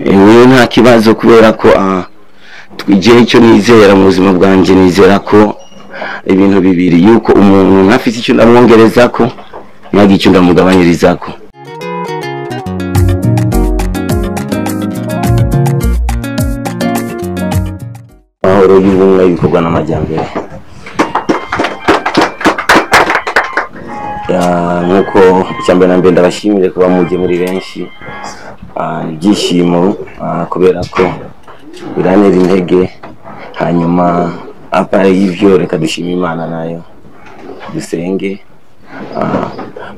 wewe nta kibazo kubera ko twigiye icyo nizera mu buzima bwanjye, nizera ko ibintu bibiri, yuko umuntu ntafite icyo ndamwongereza ko nagi icyo ndamugabanyiriza ko. Mahoro y'ubumwe ibikorwa n'amajyambere. Nkuko icyambere na mbere ndabashimire kuba muje muri benshi, ibyishimo kubera ko biranera intege. Hanyuma apare y'ivyo reka dushima Imana nayo dusenge.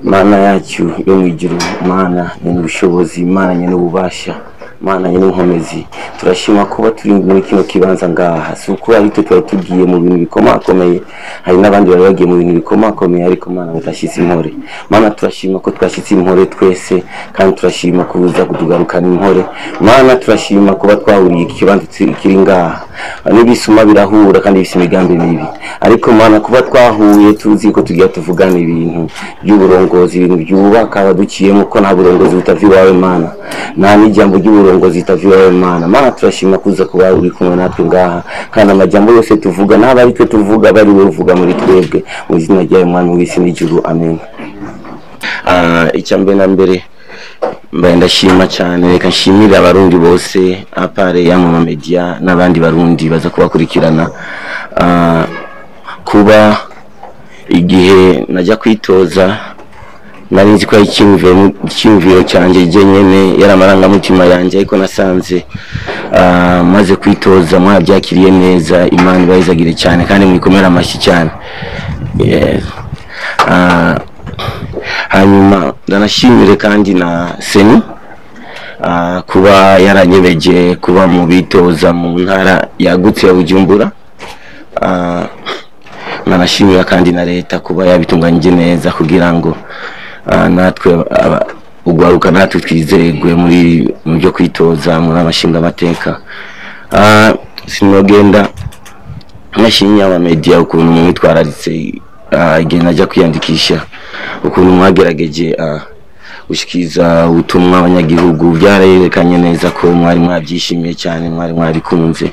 Mana yacu yo mu ijuru, Mana nyene ubushobozi, Mana nyene ububasha, Mana nyene inkomezi, turashima kuba turi muri kino kibanza ngaha. Suko ariko twari tugiye mu bintu bikomakomeye, hari n'abandi bari bagiye mu bintu bikomakomeye, ariko Mana batashitse impore. Mana turashima ko twashitse impore twese, kandi turashima kuza kutugarukana impore. Mana turashima kuba twahuriye ikibanza kiri ngaha, n'ibisuma birahura kandi bifite imigambi mibi, ariko Mana kuba twahuye tuzi ko tugiye tuvugana ibintu by'uburongozi, ibintu byubaka abadukiyemo, ko nta burongozi butavi wawe Mana, nta n'ijambo ry'uburongozi bitavi wawe Mana. Mana turashima kuza kuba uri kumwe natwe ngaha, kandi amajambo yose tuvuga n'aba ari twe tuvuga bari we uvuga muri twebwe, mu izina ryawe Mwami w'isi n'ijuru, amen. Icyambere na mbere mbaye ndashima cyane, reka nshimire abarundi bose, apare ya mu media n'abandi barundi baza kubakurikirana. Kuba igihe najya kwitoza nari nzi ko icyumviro cyanjye nyene yaramaranga mutima yanjye, ariko nasanze maze kwitoza mwabyakiriye neza. Imana ibayizagire cyane kandi mwikomera amashyi cyane. Hanyuma ndanashimire kandi na Seni kuba yaranyebeje kuba mu bitoza mu ntara yagutse ya Bujumbura. Nanashimira kandi na leta kuba yabitunganyije neza kugira ngo natwe ugwaruka natwe twizerwe muri mu byo kwitoza muri amashinga amateka. Sinogenda nashinya aba media ukuntu mwitwararitse igihe najya kwiyandikisha, ukuntu mwagerageje gushikiza ubutumwa abanyagihugu, byarerekanye neza ko mwari mwabyishimiye cyane, mwari kunze.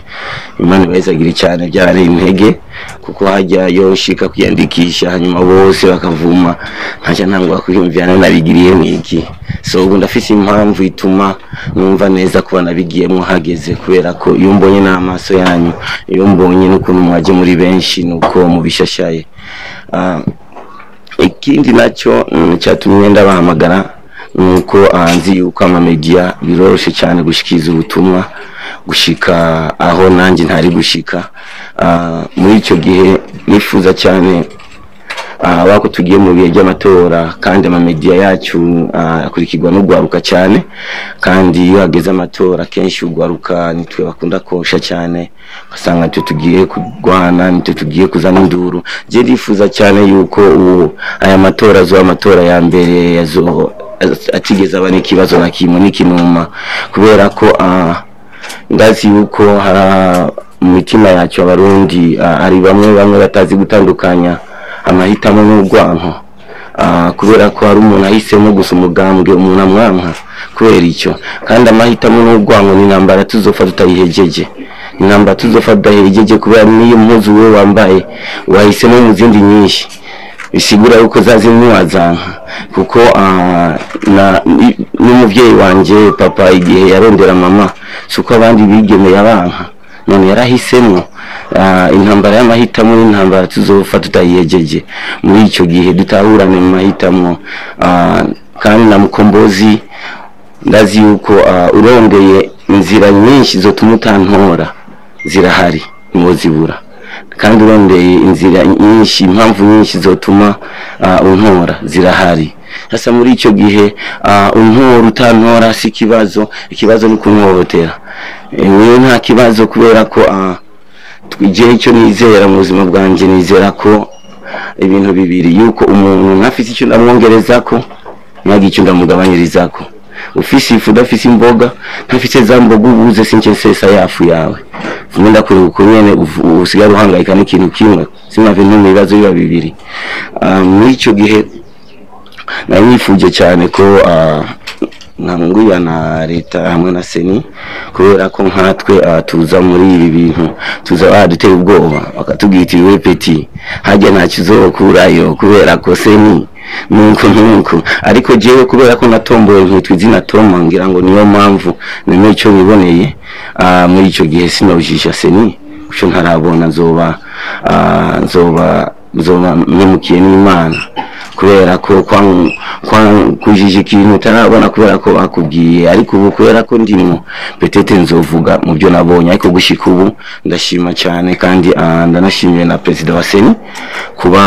Imana ibayizagire cyane, byari intege kuko hajya yoshika kwiyandikisha hanyuma bose bakavuma, ntaje ntangwa kwiyumvira nabigiriye mwiki. So ubu ndafise impamvu ituma numva neza kuba nabigiyemo hageze, kubera ko iyo mbonye n'amaso yanyu, iyo mbonye n'ukuntu mwaje muri benshi, nuko mubishashaye. Ikindi nacyo cyatumye ndabahamagara nuko nzi yuko amamedia biroroshe cyane gushikiza ubutumwa, gushika aho nanjye ntari gushika. Muri icyo gihe nifuza cyane wako tugiye mu bihe by'amatora, kandi amamedia yacu akurikirwa no gwaruka cyane, kandi iyo hageze amatora kenshi ugwaruka nitwe bakunda kosha cyane, basanga twe tugiye kugwana, nitwe tugiye kuzana induru. Je ndifuza cyane yuko aya matora zo amatora ya mbere yazo atigeze abana ikibazo na kimwe n'ikinuma, kubera ko ndazi yuko mu mitima yacu abarundi ari bamwe batazi gutandukanya amahitamo n'ubwanko, kubera ko hari umuntu ahisemo gusa umugambwe umuntu amwanka kubera icyo. Kandi amahitamo n'ubwanko ni intambara tuzofa tutayihejeje, intambara tuzofa tudahejeje, kubera niyo mpuzu we wambaye wahisemo mu zindi nyinshi, bisigura yuko zazimwe wazanka. Kuko n'umuvyeyi wanje papa igihe yarondera mama, suko abandi bigemeye abanka, none yarahisemo. Intambara y'amahitamo n'intambara tuzofa tutayihejeje. Muri icyo gihe dutahurane mu mahitamo, kandi na Mukombozi ndazi yuko urondeye inzira nyinshi zo tumutantora zirahari nimuzibura, kandi urondeye inzira nyinshi, impamvu nyinshi zotuma untora zirahari. Hasa muri icyo gihe untora utantora si kibazo, ikibazo ni kunhohotera. Wewe nta kibazo, kubera ko twigiye icyo nizera mu buzima bwanjye, nizera ko ibintu bibiri, yuko umuntu ntafite icyo ndamwongereza ko nagi icyo ndamugabanyiriza ko. Ufise ifu udafise imboga, ntafite za mboga ubuze sinke sesa yafu yawe. Vumenda kuri uko nyene usigara uhangayika n'ikintu kimwe, simave ntumu ibibazo biba bibiri. Muri icyo gihe nari nifuje cyane ko nkangurira na leta hamwe na seni kubera ko nkatwe tuza muri ibi bintu tuza baduteye ubwoba bakatubwita iwe peti hajya nta kizokurayo kubera ko seni nuko ariko jewe kubera ko natomboye nkitwa izina Toma ngira ngo niyo mpamvu nimwe ico biboneye muri ico gihe sinabujisha seni cyo ntarabona nzoba memukiye n'Imana kubera ko kujije ikintu utarabona kubera ko bakubwiye ariko ubu kubera ko ndimo petete nzovuga mu byo nabonye ariko gushika ubu ndashima cyane kandi ndanashimiye na president wa seni kuba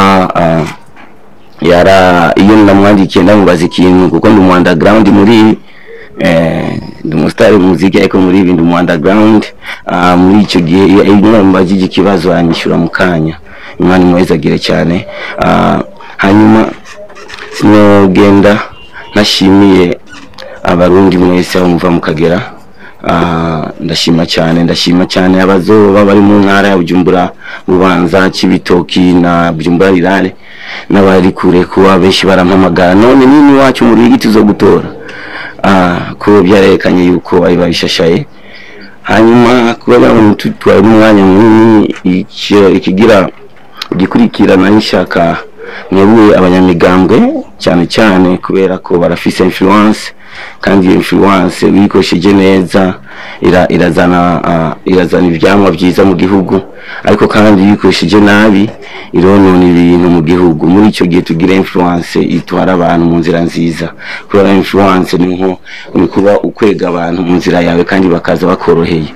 iyo ndamwandikiye ndamubaza ikintu kuko ndi mu underground muri ndi umusitari muziki ariko muri ibindi mu underground muri icyo gihe iyo mbajije ikibazo aranyishyura mu kanya Imana imwezagire cyane hanyuma sinogenda nashimiye abarundi mwese aho muva mukagera ndashima cyane abazoba bari mu ntara ya Bujumbura Bubanza Kibitoki na Bujumbura Rirare n'abari kure kuba benshi barampamagara none nini wacu mu Ruyigi tuzogutora ko byarekanye yuko bari babishashaye hanyuma kuba twari mu mwanya munini ikigira gikurikirana n'ishaka mwebwe abanyamigambwe cyane kubera ko barafise influence kandi iyo influence wikoshije neza irazana ivyamwa byiza mu gihugu ariko kandi yikoshije nabi ironona ibintu mu gihugu muri icyo gihe tugira influence itwara abantu mu nzira nziza kubera influence ni kuba ukwega abantu mu nzira yawe kandi bakaza bakoroheye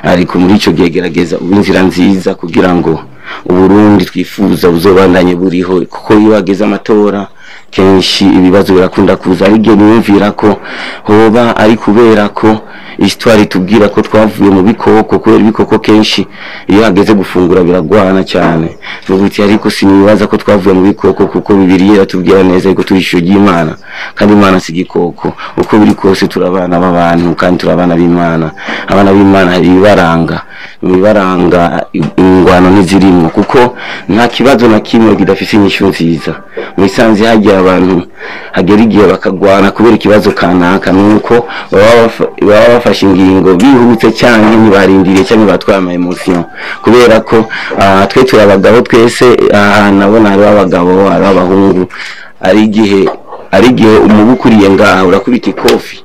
ariko muri icyo gihe gerageza inzira nziza kugira ngo Uburundi twifuza buzobandanye buriho kuko iyo bageze amatora kenshi ibibazo birakunda kuza ariko niyumvira ko hoba ari kubera ko histoire tubwira ko twavuye mu bikoko kubera ibikoko kenshi iyo hageze gufungura biragwana cyane n'ubuti ariko sinibaza ko twavuye mu bikoko kuko Bibiliya iratubwira neza ko turisho ry'Imana kandi Imana si igikoko uko biri kose turabana b'abantu kandi turabana b'Imana abana b'Imana hari bibaranga ingwano nizirimo kuko nta kibazo na kimwe kidafise inyishu nziza mwisanze hagiye abantu hagera igihe bakagwana kubera ikibazo kanaka nuko baba bafashe ingingo bihutse cyane ntibarindiriye cyane batwara ama emotion kubera ko twe turabagabo twese nabona ari abagabo ari abahungu ari igihe umubukuriye ngaha urakubita ikofi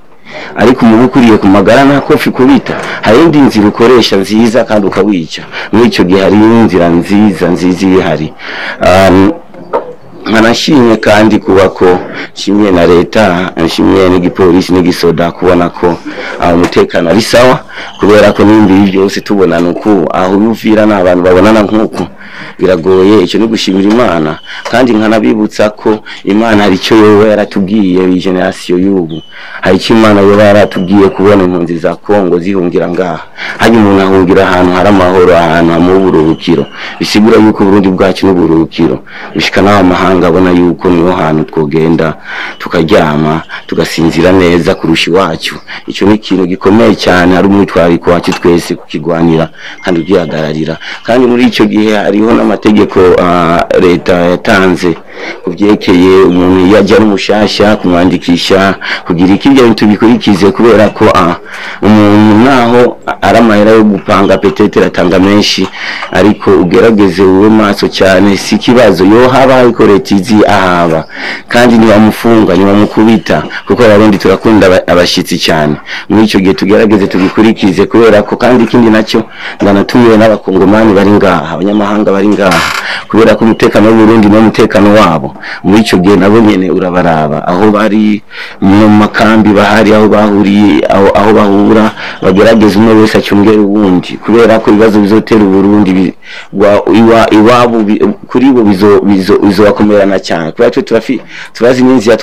ariko umubukuriye ku magara na kofi kubita hari indi nzira ukoresha nziza kandi ukawica muri icyo gihe hari inzira nziza ihari nkanashimye kandi kuba ko nshimiye na leta nshimiye n'igipolisi n'igisoda kubona ko umutekano ari sawa kubera ko n'ibindi byose tubona nuko aho uvira n'abantu babonana nk'uko biragoye icyo ni gushimira Imana kandi nkanabibutsa ko Imana hari icyo yoba yaratubwiye iyi generation y'ubu hari icyo Imana yoba yaratubwiye kubona impunzi za Kongo zihungira ngaha hari umuntu ahungira ahantu hari amahoro ahantu amuburukiro bisigura yuko Burundi bwacu n'uburukiro bishika n'amahanga abona yuko niho hantu twogenda tukaryama tugasinzira neza kurusha iwacu icyo ni ikintu gikomeye cyane hari umwitwariko wacu twese kukigwanira kandi ugihagararira kandi muri icyo gihe hariho n'amategeko leta yatanze kubyekeye umuntu yajya n'umushasha kumwandikisha kugira ikibyo bintu bikurikize kubera ko umuntu naho aramahera yo gupanga petete ratanga menshi ariko ugerageze uwe maso cyane si kibazo yo haba ikoretizi ahaba kandi ni bamufunga ni bamukubita kuko abarundi turakunda abashitsi cyane muri icyo gihe tugerageze tubikurikize kubera ko kandi ikindi nacyo ndanatumiwe n'abakongomani bari ngaha abanyamahanga bari ngaha kubera ko umutekano w'Uburundi n'umutekano wabo muri icyo gihe nabo nyene urabaraba aho bari mu makambi bahari aho bahuriye aho bahura bagerageza umwe wese acyungera uwundi kubera ko ibibazo bizotera Uburundi iwabo kuri bo bizobakomerana cyane kubera ko turazi n'inzira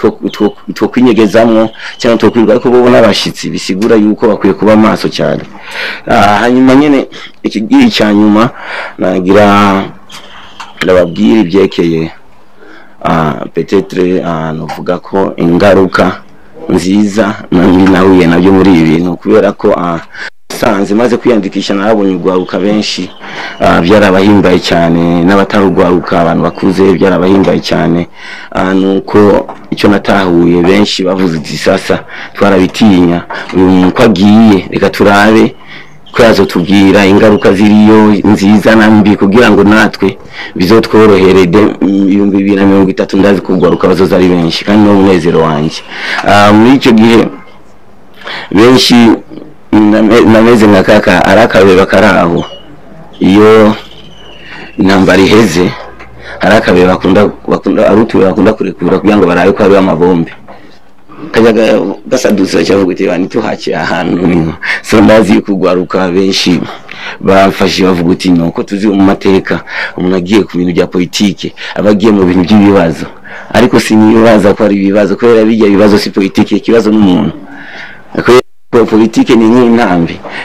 two kwinyegezamwo cyangwa two kwiruka ariko bo n'abashitsi bisigura yuko bakwiye kuba maso cyane hanyuma nyene ikigiri cyanyuma nagira ndababwira ibyekeye peut-être novuga ko ingaruka nziza nahuye nabyo muri ibi bintu kubera ko nasanze maze kwiyandikisha narabonye urwaruka benshi byarabahimbaye cyane, n'abatarugwaruka abantu bakuze byarabahimbaye cyane. Nuko icyo natahuye benshi bavuze ati sasa twarabitinya uko agiye reka turabe ko yazotubwira ingaruka ziriyo nziza na mbi kugira ngo natwe bizotworohere 2030 ndazi kugwaruka bazoza ari benshi kandi no munezero wanje. Muri icyo gihe benshi nameze nka kaka arakabeba karaho iyo intambara iheze arakabeba bakunda arutuye bakunda kurekura kugira ngo barabe ko ari amabombe kajaga gasaduza cyangwa guteba nituhakiye ahantu. So ndazi kugwaruka benshi bafashe bavuga uti nuko tuzi mu mateka umuntu agiye ku bintu bya politike abagiye mu bintu by'ibibazo, ariko sinibaza ko ari ibibazo kubera bijya ibibazo si politike, ikibazo n'umuntu. Ko politike ni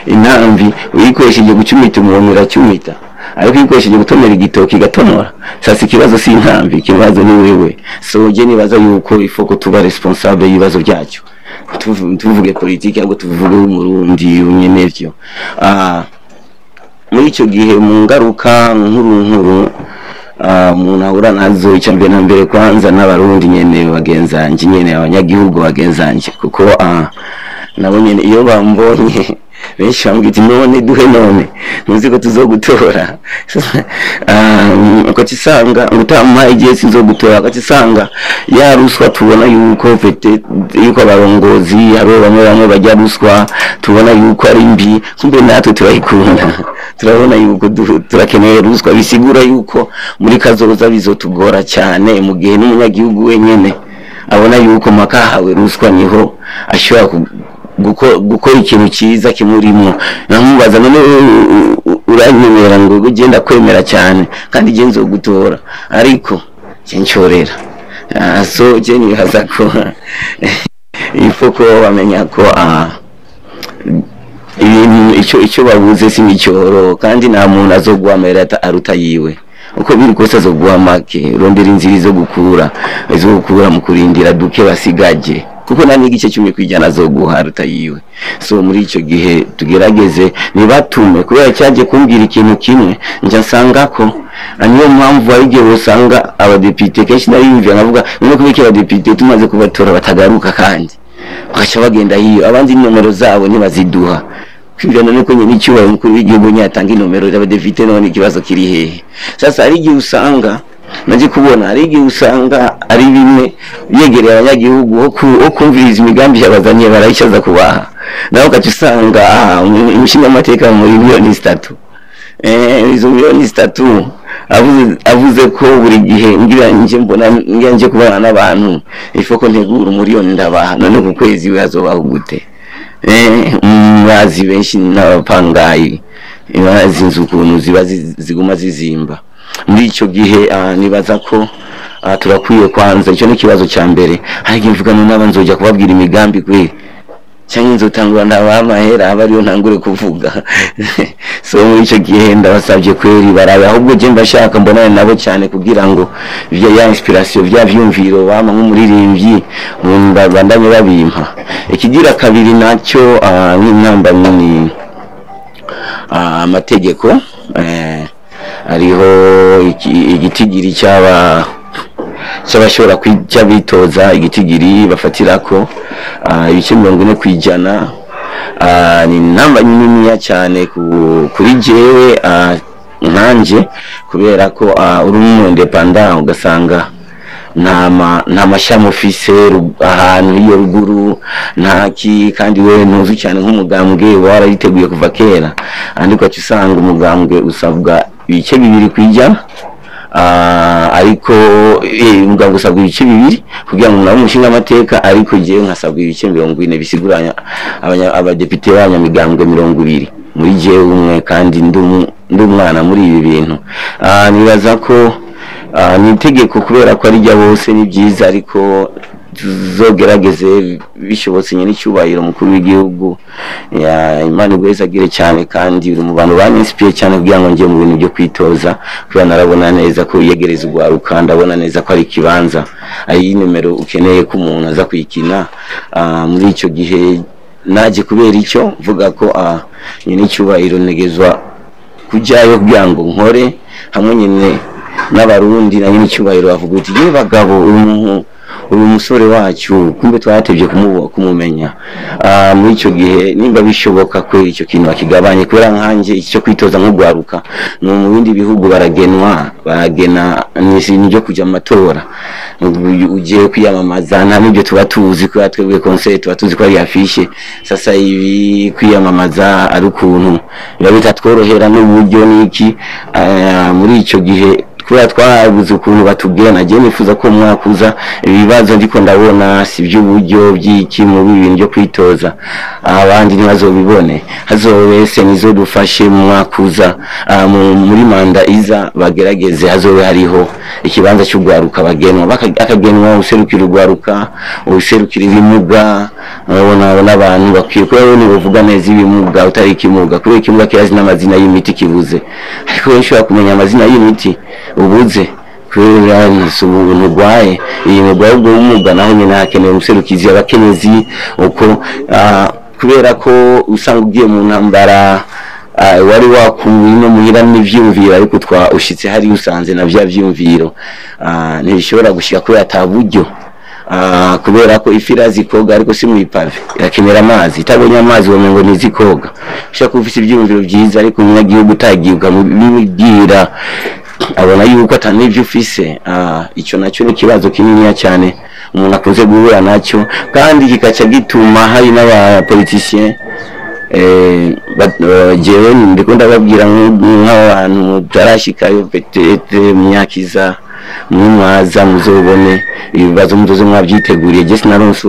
intambi uyikoresheje gucumita umuntu iracyumita, ariko uyikoresheje gutomera igitoki gatonora. Sasa ikibazo si intambi, ikibazo ni wewe. So je nibaza yuko ifoko tuba responsable y'ibibazo byacyo, tuvuge politike ahubwo tuvuge umurundi unyenevyo. Muri icyo gihe mu ngaruka nkuru umuntu ahura nazo icyambere na mbere kwanza n'abarundi nyene bagenzanje nyene abanyagihugu bagenzanje, kuko nabonye iyo bambonye benshi bambwita none duhe none ntuzi ko tuzogutora akacisanga ngutama igihe sinzogutora, akacisanga ya ruswa tubona yuko fete yuko abarongozi aro bamwe bajya ruswa tubona yuko ari mbi, kumbe natwe turayikunda. Turabona yuko turakeneye ruswa, bisigura yuko muri kazoza bizotugora cyane mu gihe n'umunyagihugu wenyene abona yuko makahawe ruswa niho ashobora gukora ikintu cyiza kimurimo. Namubaza none uranyemera ngo ugenda kwemera cyane kandi je nzogutora, ariko cyenchorera. So je nibaza ko ifoko bamenya ko icyo babuze si micyoro, kandi nta muntu azogwamera aruta yiwe. Uko biri kose azogwa make rondera inzira zo gukura mu kurindira duke basigaje, kuko nani igice cyumwe kwijana azoguha aruta yiwe. So muri icyo gihe tugerageze nibatume kubera cyaje kumbwira ikintu kimwe njya nsanga ko niyo mpamvu ayigiye usanga abadepite kenshi nariyumvira navuga none kubiki abadepite tumaze kubatora batagaruka kandi bakaca bagenda hiyo abandi nomero zabo nibaziduha kwibyo none ko nyine cyubaye mukuru w'igihugu nyatanga inomero z'abadepite none ikibazo kiri hehe. Sasa ari gihe usanga naje kubona ari gihe usanga ari bimwe yegereye abanyagihugu kumviriza imigambi yabazanye barayishaza kubaha, naho gace usanga umushinga amateka muri miliyoni 3 izo miliyoni 3 avuze ko buri gihe ngira nje mbona ngiye kubana n'abantu ifoko ntegura umuriyoni ndabaha, none ku kwezi we azobaho gute? Mwazi benshi n'abapangayi ibazi inzukuntu ziba ziguma zizimba. Muri icyo gihe nibaza ko turakwiye kwanza icyo ni kibazo cya mbere, hari mvugana n'aba nzojya kubabwira imigambi kwe cyangwa nzotangura ndabamahera abariyo ntangure kuvuga. So muri icyo gihe ndabasabye kweri barabe, ahubwo je mbashaka mbonane nabo cyane kugira ngo ya inspiration bya vyumviro bama nk'umuririmbyi bandanye babimpa. Ikigira kabiri nacyo n'intamba nini amategeko ariho igitigiri cy'abashobora kwijya bitoza, igitigiri bafatirako ibice 40% ni namba nini cyane kuri jewe nkanje, kubera ko uri umuntu independent ugasanga nta mashami ofise ahantu iyo ruguru ntaki, kandi we ntuzi cyane nk'umugambwe warayiteguye kuva kera, andiko cyusanga umugambwe usabwa ibice 2 kwijana, ariko umugambwe usabwa ibice 2 kugira ngo nawe umushinga amateka, ariko je nkasabwa ibice 40 bisiguranya abadepite b'abanyamigambwe 20 muri je umwe, kandi ndumwana muri ibi bintu. Nibaza ko ni itegeko kubera ko ari rya bose ni byiza, ariko tuzogerageze bishobotse nyine cyubahiro mukuru w'igihugu Imana igwezagire cyane, kandi uri mu bantu baninspiye cyane kugira ngo ngiye mu bintu byo kwitoza, kubera narabona neza ko yegereza ugwaruka, ndabona neza ko ari kibanza ari numero ukeneye ko umuntu aza kwikina. Muri icyo gihe naje kubera icyo vuga ko nyine icyubahiro negezwa kujyayo kugira ngo nkore hamwe nyine n'abarundi na nyine icyubahiro bavuga uti ye bagabo uyu musore wacu kumbe twatevye kumumenya muri icyo gihe nimba bishoboka ko icyo kintu bakigabanye kubera nkanje icyo kwitoza nk'ugwaruka no mu bindi bihugu baragena n'ibyo kujya mu matora ugiye kwiyamamaza nta n'ibyo tuba tuzi ko twebwe conseil tuba tuzi ko ari afishe sasa ibi kwiyamamaza ari ukuntu biba bitatworohera n'uburyo niki muri icyo gihe kubera twabuze ukuntu batubwira nagiye nifuza ko mwakuza ibibazo ndiko ndabona si by'uburyo by'iki mu bintu byo kwitoza abandi ntibazobibone hazobese nizo dufashe mwakuza muri manda iza bagerageze hazobe hariho ikibanza cy'ugwaruka bagenwa akagenwa userukira ugwaruka userukira ibimuga n'abantu bakwiye ko rero nibavuga neza ibimuga utari ikimuga kubera ikimuga kirazi n'amazina y'imiti kibuze ariko ushobora kumenya amazina y'imiti ubuze kubera n'ubuntu bwaye iyi mugwaye ubwo umuga naho nyine hakeneye umuserukizi abakenyezi uko kubera ko usanga ugiye mu ntambara wari wakuwe no muhira n'ivyumviro ariko ushitse hari usanze na vya vyumviro ntibishobora gushika ko yataburyo kubera ko ifirazi koga ariko si mwipave irakenera amazi itabonye amazi womengo nizikoga ushaka ufite ivyumviro byiza ariko umunyagihugu utagiye bimubwira abona yuko atanivyo ufise ico nacyo ni kibazo kinini cyane umuntu akunze guhura nacyo kandi kikaca gituma hari n'abapoliticiens jewe ndiko ndababwira nk'abantu tarashikayo petete mnyakiza mwaza muzobone ibibazo muzoze mwabyiteguriye je sinaronse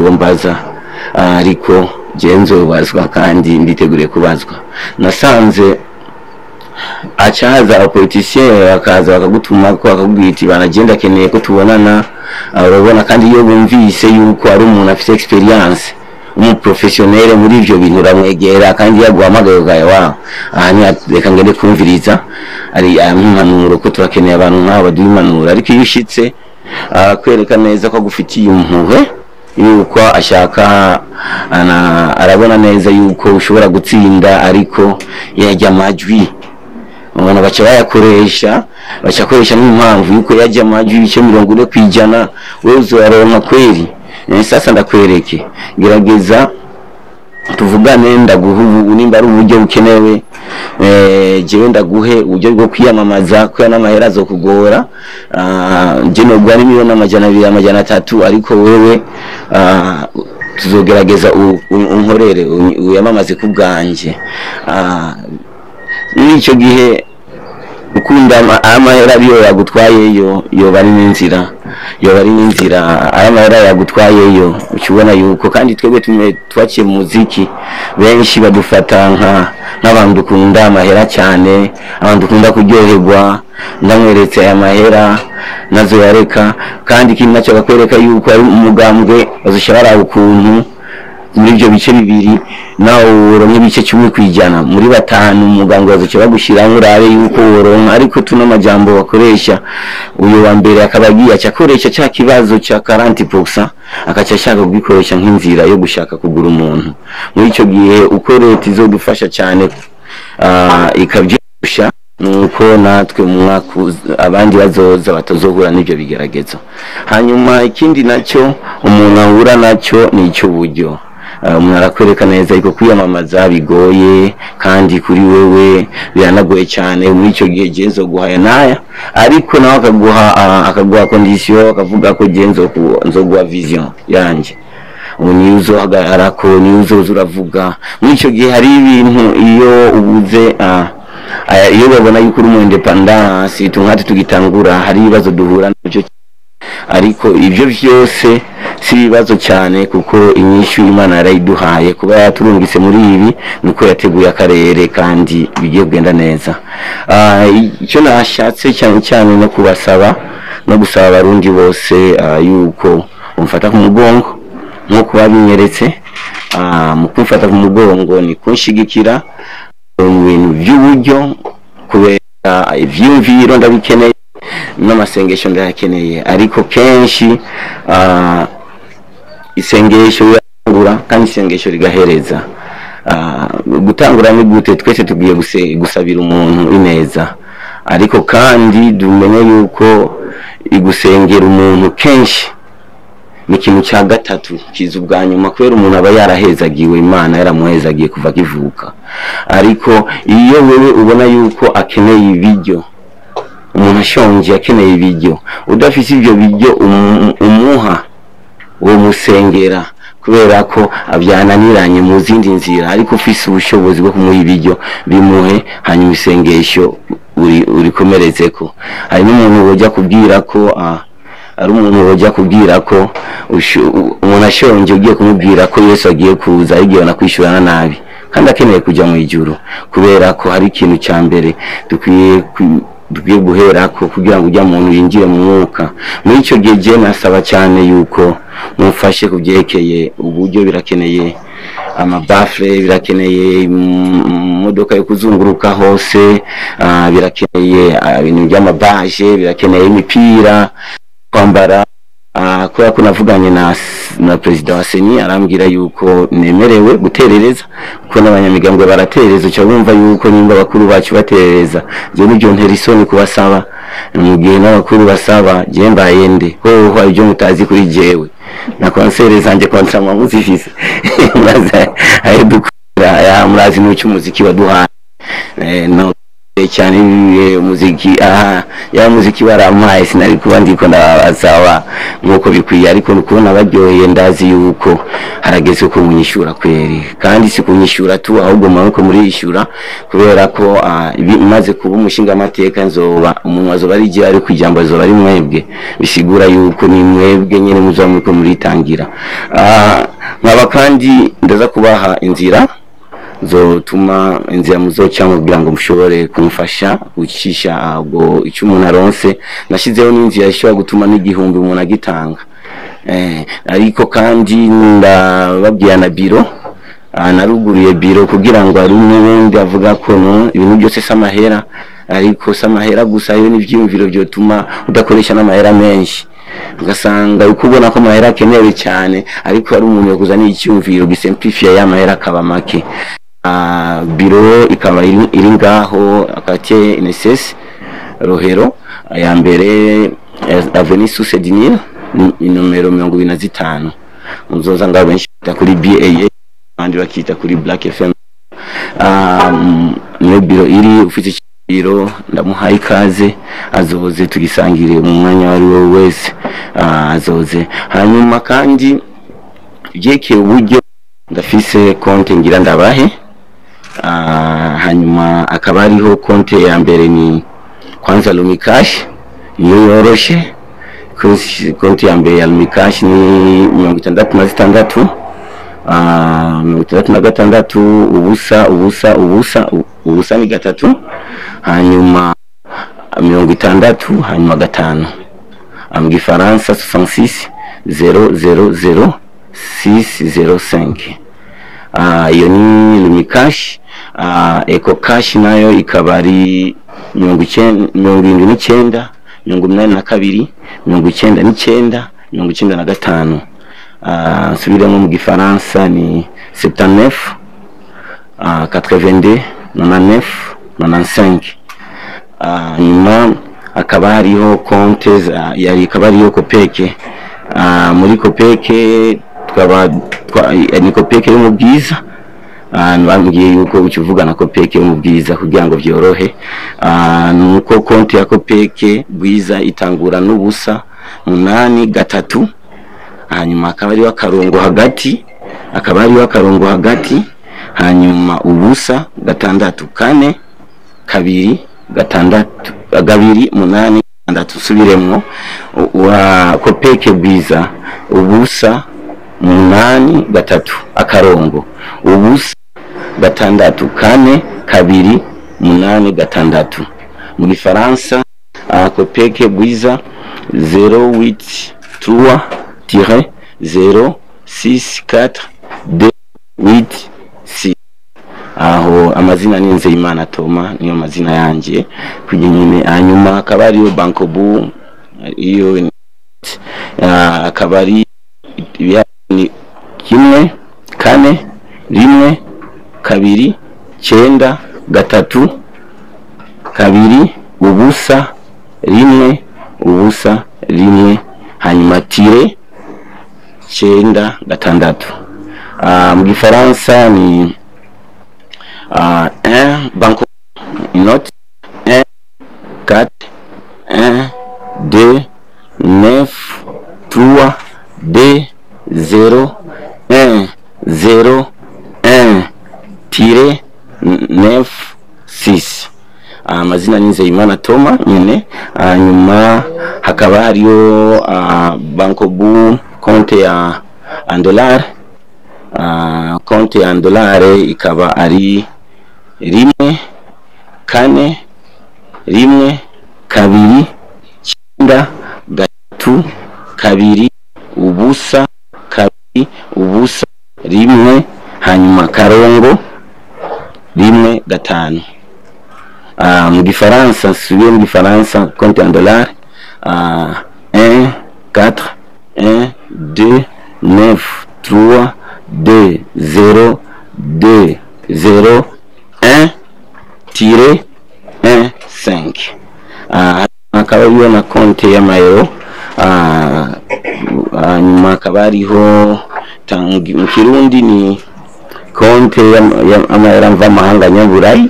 uwombaza ariko je nzobazwa kandi nditeguriye kubazwa nasanze achaza abapoliticiens bakaza bakagutuma ko bakakubwira iti banagenda keneye ko tubonana urabona kandi iyo bumvise yuko ari umuntu afite experience umuprofessionnel muri ivyo bintu ramwegera kandi yaguhamagaye gaye wawe ni reka ngende kumviriza ari impanuro ko turakeneye abantu nk'abo baduhimanura ariko iyo ushitse kwereka neza ko gufitiye impuhwe yuko ashaka arabona neza yuko ushobora gutsinda ariko yajya amajwi umuntu baca bayakoresha bacakoresha n'impamvu yuko yajya amajwi ibice 40% wewe uzaronka kweri sasa ndakwereke gerageza tuvugane ndaguhu nimba ari uburyo bukenewe jewe ndaguhe uburyo bwo kwiyamamaza ko n'amahera zo kugora je no gwari miliyoni amajana 3 ariko wewe tuzogerageza unkorere uyamamaze ku bwanje n'icyo gihe ukunda amahera biyo yagutwayeyo yo bari n'inzira amahera yagutwayeyo ukibona yuko kandi twebwe twaciye muziki benshi badufata nk'abantu dukunda amahera cyane abantu dukunda kuryoherwa ndamweretse aya mahera nazo yareka kandi kintu nacyo bakwereka yuko ari umugambwe bazoshobora ukuntu muri ibyo bice bibiri nawo woronka ibice 10% muri batanu umuganga wazoce bagushiraho urabe yuko woronka ariko tuno majambo bakoresha uyu wa mbere akabagiye acakoresha cya kibazo cya 40% akaca ashaka kubikoresha nk'inzira yo gushaka kugura umuntu muri icyo gihe uko leta izodufasha cyane ikabyusha nuko natwe abandi bazoza batazohura n'ibyo bigeragezo hanyuma ikindi nacyo umuntu ahura nacyo ni icyo buryo umuntu arakwereka neza ariko kwiyamamaza bigoye kandi kuri wewe biranagoye cyane muri icyo gihe genzo guhaya naya ariko nawe akaguha condition akavuga ko genzo nzoguha vision yanje uniuzo hagarara ko niuzo uravuga muri icyo gihe hari ibintu iyo ubuze iyo babona yuko uri mu independence tungati tugitangura hari ibibazo duhura nabyo ariko ibyo byose si ibibazo cyane kuko inyishu Imana yarayiduhaye kuba yaturungitse muri ibi nuko yateguye akarere kandi bigiye kugenda neza icyo nashatse cyane no kubasaba no gusaba abarundi bose yuko umfata ku mugongo nko babinyeretse mu kumfata ku mugongo ni kunshigikira mu bintu by'uburyo kubera ivyumviro ndabikeneye n'amasengesho ndayakeneye ariko kenshi isengesho yangura kandi isengesho rigahereza. Gutangura ni gute? Twese tugiye gusabira umuntu ineza, ariko kandi dumenye yuko igusengera umuntu kenshi ni ikintu cya gatatu kiza ubwa nyuma, kubera umuntu aba yarahezagiwe, Imana yaramuhezagiye kuva akivuka. Ariko iyo wewe ubona yuko akeneye ibiryo, umuntu ashonje akeneye ibiryo, udafite ibyo biryo umuha, uwo musengera, kubera ko abyananiranye mu zindi nzira, ariko ufise ubushobozi bwo kumuha ibiryo bimuhe, hanyuma isengesho urikomerezeko. Hari n'umuntu wojya kubwira ko ari umuntu wojya kubwira ko umuntu ashonje ugiye kumubwira ko Yesu agiye kuza, igihe nakwishurana nabi kandi akeneye kujya mu ijuru, kubera ko hari ikintu cya mbere dukwiye guhera ko kugira ngo ujya muntu yinjire mu mwuka. Muri icyo gihe je nasaba cyane yuko mufashe kubyekeye uburyo, birakeneye amabafle, birakeneye imodoka yo kuzunguruka hose, birakeneye ibintu by'amabaje, birakeneye imipira kwambara. Kubera ko navuganye na Perezida wa Seni, arambwira yuko nemerewe guterereza, kuko n'abanyamigambwe baraterereza. Cyo bumva yuko nimba bakuru bacu baterereza, je n'ibyo ntera isoni kubasaba. Mu gihe n'abakuru basaba, je mbayende ho ibyo mutazi kuri jewe na konsere zanje kontra muzifise muraza ayo dukora murazi n'icyo umuziki waduhaye no cyane umuziki ya muziki barampaye, sinari kuba ndiko ndabazawa nkuko bikwiye, ariko nukubona baryoheye, ndazi yuko harageze ko munyishura kweri, kandi si kunyishura tu ahubwo mako muri ishura, kubera ko bimaze kuba umushinga amateka nzoba umuntu azoba ari je, ari kwijambo azoba ari mwebwe, bisigura yuko ni mwebwe nyene muzamuko muritangira. Nkaba kandi ndaza kubaha inzira zotuma inzira muzocamo kugira ngo mushobore kumufasha gucisha ubwo icyo umuntu aronse. Nashizeho n'inzira ishobora gutuma n'igihumbi umuntu agitanga, ariko kandi ndababwiye na biro, naruguriye biro kugira ngo ari n'ubundi avuga ko ibintu byose samahera, ariko samahera gusa yo n'ivyumviro byotuma udakoresha n'amahera menshi, ugasanga ukubona ko amahera akenewe cyane, ariko ari umuntu yakuzaniye icyumviro gisimplifia y'amahera akaba make. Biro ikaba iri ngaho akate NSS Rohero ya mbere Avenue Susedinil numero 25. Muzoza ngaho benshi kuri BAA kandi bakita kuri Black FM. Niyo biro iri, ufite biro ndamuhaye ikaze, azoze tugisangire mu mwanya wari wo wese, azoze. Hanyuma kandi byekeye uburyo ndafise konte ngira ndabahe, hanyuma akaba ariho konte ya mbere ni kwanza Lumikash, niyo yoroshe. Konte ya mbere ya Lumikash ni 66 66 ubusa ni gatatu, hanyuma 60 hanyuma gatanu. Mu Gifaransa 66 000 605. Iyo ni Lumikash. Eco Cash nayo ikaba ari 79 82 99 95. Subiramo mu Gifaransa ni 79 82 99 95. Nyuma akaba hariho konte yari ikaba ariyo Kopeke. Muri Kopeke ni Kopeke yo mu Bwiza. Nabambwiye yuko ukivuga na Kopeke yo mu Bwiza kugira ngo byorohe. Nuko konte ya Kopeke Bwiza itangura n'ubusa 8 hanyuma akaba ariyo akarongo hagati, hanyuma ubusa 6 4 2 6 2 8 6. Subiremo wa Kopeke Bwiza ubusa 8 3 akarongo ubusa 6 4 2 8 6. Mu Gifaransa Kopeke Bwiza 083-064-286. Aho amazina ni Nzeyimana Toma, niyo mazina yanje kuginyine. Hanyuma akaba ariyo Bankobu, iyo akaba ari 1 1 kane rimwe kabiri cyenda gatatu kabiri ubusa rimwe ubusa rimwe hanyuma tire cyenda gatandatu. Mu gifaransa ni 1 banco note 1 4 1 2 9 3 2 0 1 0 1 tire 9 6. Amazina ni Nzeyimana Toma nyene. Nyuma hakaba hariyo banco bu konte ya $1. Konte ya $1 ikaba ari rimwe kane rimwe kabiri cyenda gatatu kabiri ubusa kabiri ubusa rimwe hanyuma karongo rimwe gatanu. Mu gifaransa subiye mu gifaransa compte en dollars 1 4 1 2 9 3 2 0 2 0 1 tire 1 5. Akaba ariyo na konte y'amayero. Nyuma akaba ariho mu Kirundi ni konte y'amayero mva mahanga nyaburayi.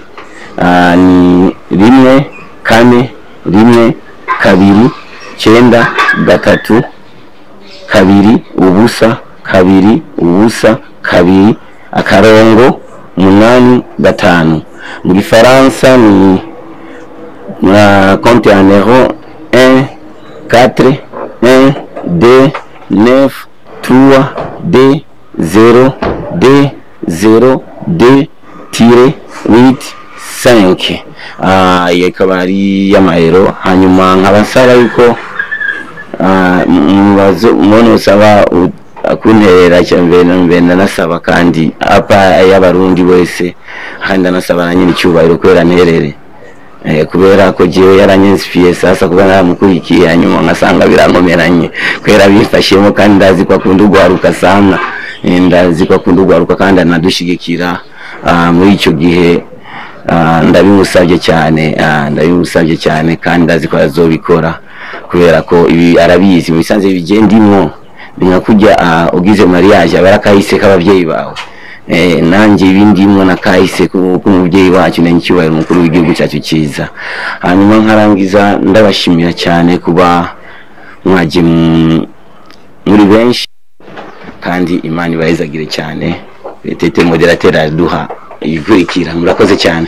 Ni rimwe kane rimwe kabiri cyenda gatatu kabiri ubusa kabiri ubusa kabiri akarongo 8 gatanu. Mu gifaransa ni compte en euro 1 4 1 2 9 3 2 0 2 0 2 tire 8 5. Ikaba ari y'amayero. Hanyuma nkabasaba yuko umuntu usaba kunterera cyane nasaba kandi apa y'abarundi wese kandi nasaba na nyine cyubahiro kwera nterere kubera ko jewe yaranyensifiye sasa kuba naramukurikiye hanyuma ngasanga birankomeranye kwera bifashemo kandi ndazi ko akunda ugwaruka sana ndazi ko akunda ugwaruka kandi anadushigikira muri icyo gihe. Ndabimusabye cyane kandi ndazi ko azobikora kubera ko ibi arabizi mu bisanzwe bigendimwo ninka kujya ugize mariage abarakahise k'abavyeyi bawe. Nanjye ibindimwo nakahise ku muvyeyi wacu n'incyubahiro mukuru w'igihugu cyacu cyiza. Hanyuma nkarangiza ndabashimira cyane kuba mwaje muri benshi kandi Imana ibayizagire cyane. Tete moderateur aduha ikurikira. Murakoze cyane.